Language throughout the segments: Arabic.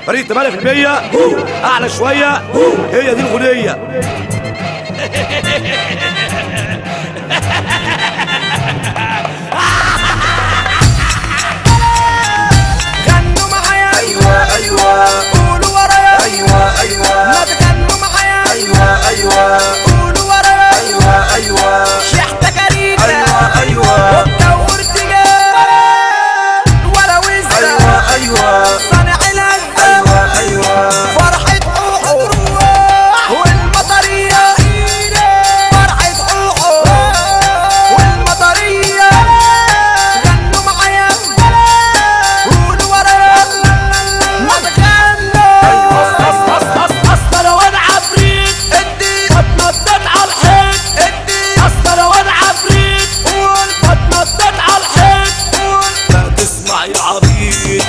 فريق 8% اعلى شويه، هي دي الاغنيه. غنوا معايا ايوه ايوه، قولوا ورايا ايوه ايوه، ما تغنوا معايا ايوه ايوه، قولوا ورايا ايوه ايوه، شحتة كريكة ايوه ايوه، دور تجاه ولا وزة ايوه ايوه، صانع الهزة ايوه ايوه، فرحة حوحو والمطرية فرحة حوحو والمطرية غنوا معايا قولوا ورايا ما تغنوا اصل لو انا عفريت ادي بتنطط على الحيط، ادي اصل لو انا عفريت قول بتنطط على الحيط. قول ما تسمع يا عبيط،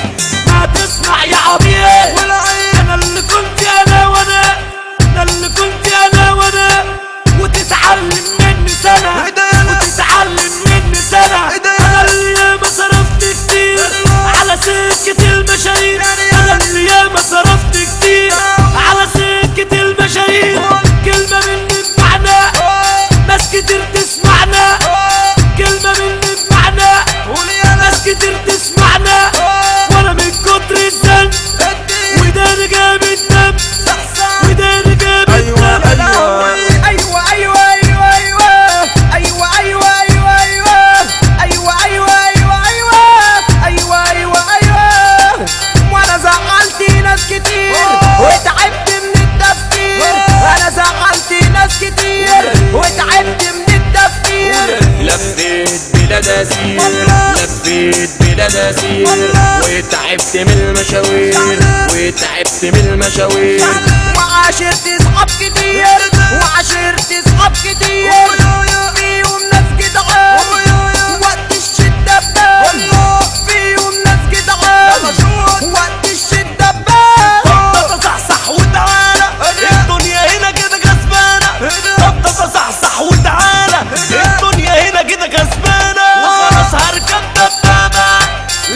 ما تسمع يا عبيط، والعين انا اللي كنت انا اللي كنت انا وتتعلم مني سنة، وتتعلم مني سنة. انا اللي ياما صرفت كتير على سكة المشاهير، انا اللي ياما صرفت كتير على سكة المشاهير. كلمة مني بمعنى ناس كتير تسمعنا، كلمة مني بمعنى ناس كتير تسمعنا. وانا من كتر الزن وداني جاب الدم، وداني جاب الدم. ايوه ايوه ايوه ايوه ايوه ايوه ايوه ايوه ايوه ايوه ايوه ايوه ايوه ايوه وانا زعلت ناس كتير وتعبت من التفكير، انا زعلت ناس كتير وتعبت من التفكير. لفيت بلاد اسير، لفيت بلاد اسير، وتعبت من المشاوير، وتعبت من المشاوير. وعاشرت اصحاب كتير، وعاشرت اصحاب كتير فيهم ناس جدعان وقت الشدة بان، فيهم ناس جدعان وقت الشدة بان. طب تصحصح وتعالى، الدنيا هنا كده كسبانة. طب تصحصح وتعالى، الدنيا هنا كده كسبانة. وخلاص هركب دبابة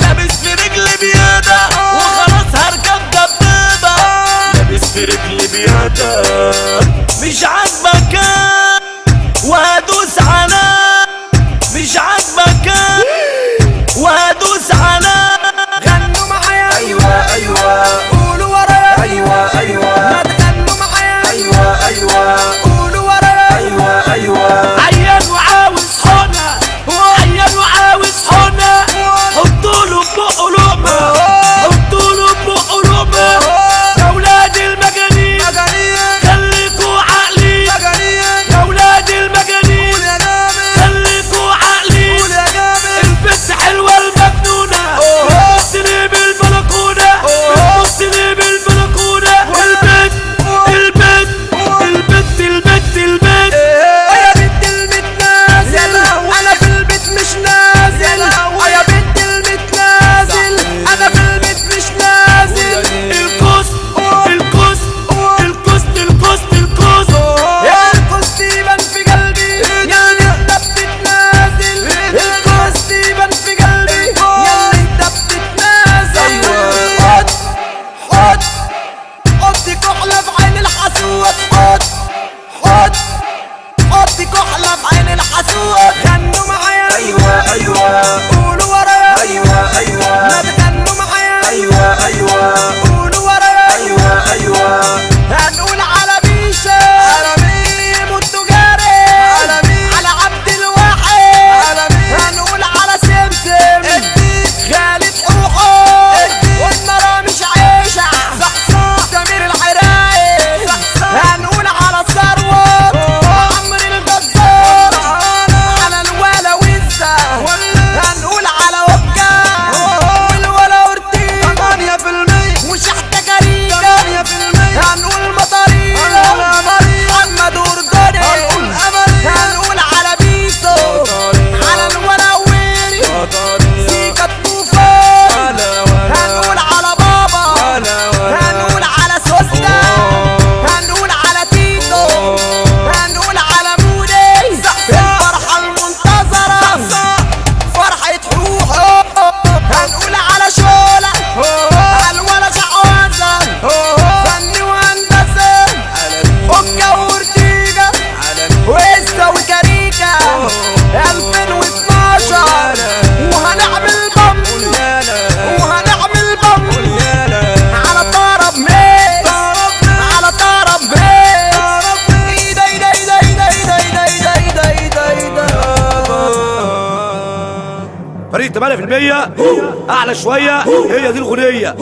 لابس في رجلي بيادة، وخلاص هركب دبابة لابس في رجلي بيادة. مش عاجبك فريق 8% اعلى شويه، هي دي الغنيه.